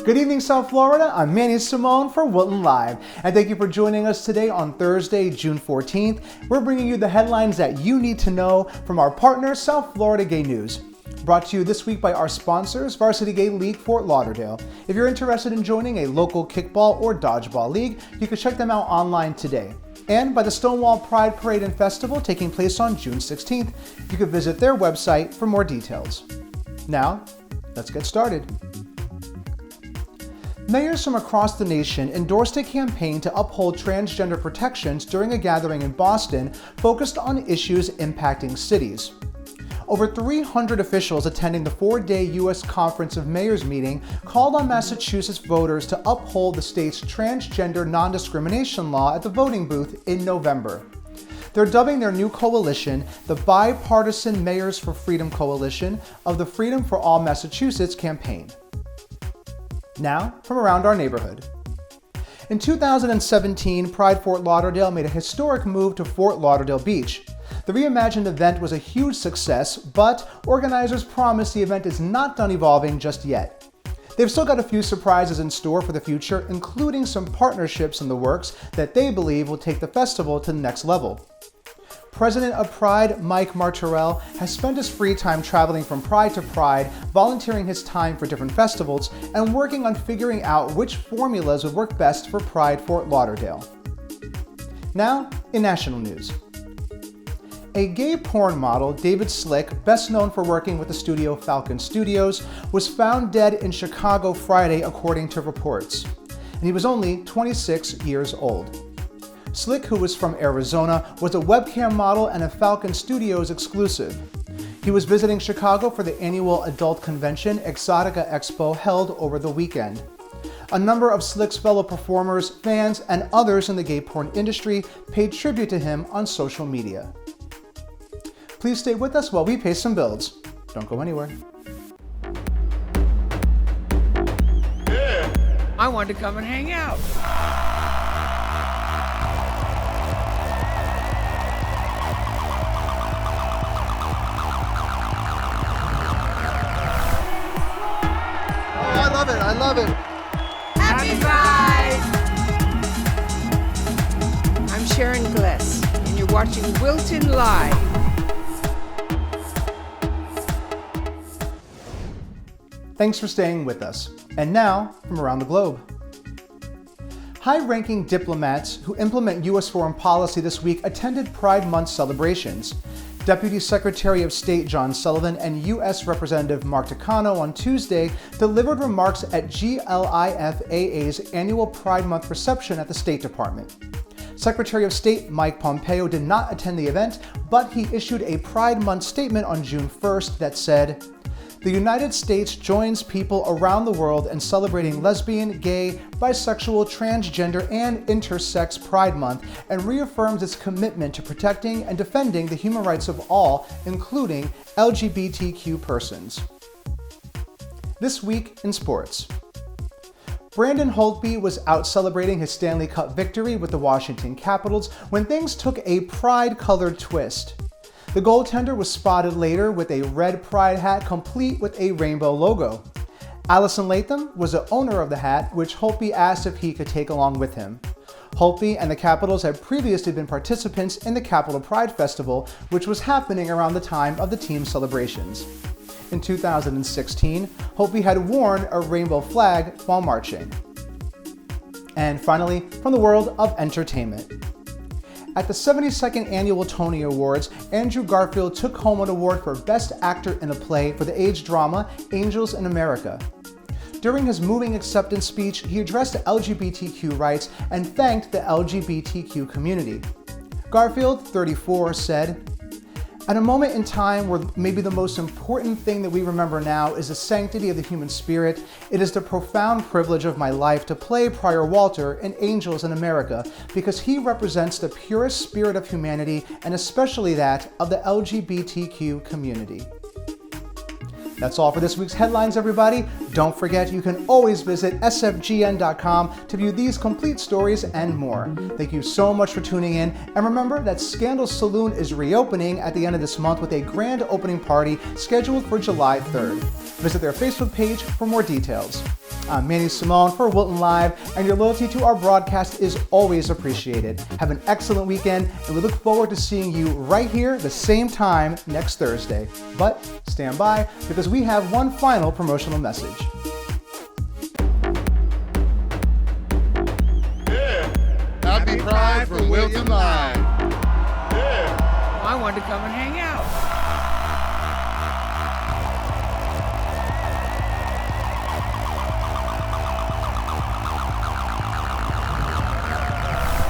Good evening, South Florida. I'm Manny Simone for Wilton Live, and thank you for joining us today on Thursday, June 14th. We're bringing you the headlines that you need to know from our partner, South Florida Gay News. Brought to you this week by our sponsors, Varsity Gay League Fort Lauderdale. If you're interested in joining a local kickball or dodgeball league, you can check them out online today. And by the Stonewall Pride Parade and Festival taking place on June 16th. You can visit their website for more details. Now, let's get started. Mayors from across the nation endorsed a campaign to uphold transgender protections during a gathering in Boston focused on issues impacting cities. Over 300 officials attending the 4-day U.S. Conference of Mayors meeting called on Massachusetts voters to uphold the state's transgender non-discrimination law at the voting booth in November. They're dubbing their new coalition the Bipartisan Mayors for Freedom Coalition of the Freedom for All Massachusetts campaign. Now, from around our neighborhood. In 2017, Pride Fort Lauderdale made a historic move to Fort Lauderdale Beach. The reimagined event was a huge success, but organizers promise the event is not done evolving just yet. They've still got a few surprises in store for the future, including some partnerships in the works that they believe will take the festival to the next level. President of Pride, Mike Martorell, has spent his free time traveling from Pride to Pride, volunteering his time for different festivals, and working on figuring out which formulas would work best for Pride Fort Lauderdale. Now, in national news. A gay porn model, David Slick, best known for working with the studio Falcon Studios, was found dead in Chicago Friday, according to reports. And he was only 26 years old. Slick, who was from Arizona, was a webcam model and a Falcon Studios exclusive. He was visiting Chicago for the annual adult convention Exotica Expo held over the weekend. A number of Slick's fellow performers, fans, and others in the gay porn industry paid tribute to him on social media. Please stay with us while we pay some bills. Don't go anywhere. Yeah. I wanted to come and hang out. I love it. Happy Pride! I'm Sharon Gless, and you're watching Wilton Live. Thanks for staying with us. And now, from around the globe. High-ranking diplomats who implement U.S. foreign policy this week attended Pride Month celebrations. Deputy Secretary of State John Sullivan and U.S. Representative Mark Takano on Tuesday delivered remarks at GLIFAA's annual Pride Month reception at the State Department. Secretary of State Mike Pompeo did not attend the event, but he issued a Pride Month statement on June 1st that said, "The United States joins people around the world in celebrating lesbian, gay, bisexual, transgender, and intersex Pride Month and reaffirms its commitment to protecting and defending the human rights of all, including LGBTQ persons." This week in sports. Brandon Holtby was out celebrating his Stanley Cup victory with the Washington Capitals when things took a pride-colored twist. The goaltender was spotted later with a red pride hat complete with a rainbow logo. Allison Latham was the owner of the hat, which Holtby asked if he could take along with him. Holtby and the Capitals had previously been participants in the Capitol Pride Festival, which was happening around the time of the team's celebrations. In 2016, Holtby had worn a rainbow flag while marching. And finally, from the world of entertainment. At the 72nd Annual Tony Awards, Andrew Garfield took home an award for Best Actor in a Play for the age drama Angels in America. During his moving acceptance speech, he addressed LGBTQ rights and thanked the LGBTQ community. Garfield, 34, said, "At a moment in time where maybe the most important thing that we remember now is the sanctity of the human spirit, it is the profound privilege of my life to play Prior Walter in Angels in America because he represents the purest spirit of humanity and especially that of the LGBTQ community." That's all for this week's headlines, everybody. Don't forget, you can always visit sfgn.com to view these complete stories and more. Thank you so much for tuning in, and remember that Scandal Saloon is reopening at the end of this month with a grand opening party scheduled for July 3rd. Visit their Facebook page for more details. I'm Manny Simone for Wilton Live, and your loyalty to our broadcast is always appreciated. Have an excellent weekend, and we look forward to seeing you right here the same time next Thursday. But stand by, because we have one final promotional message. Yeah. Happy Pride from Wilton Live. Yeah. I wanted to come and hang out.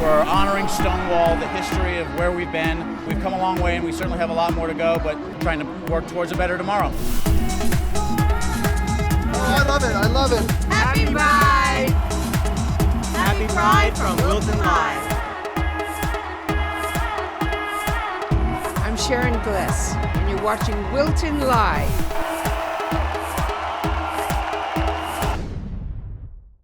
We're honoring Stonewall, the history of where we've been. We've come a long way, and we certainly have a lot more to go, but trying to work towards a better tomorrow. Oh, I love it. I love it. Happy Pride! Happy Pride from Wilton Live. I'm Sharon Gless, and you're watching Wilton Live.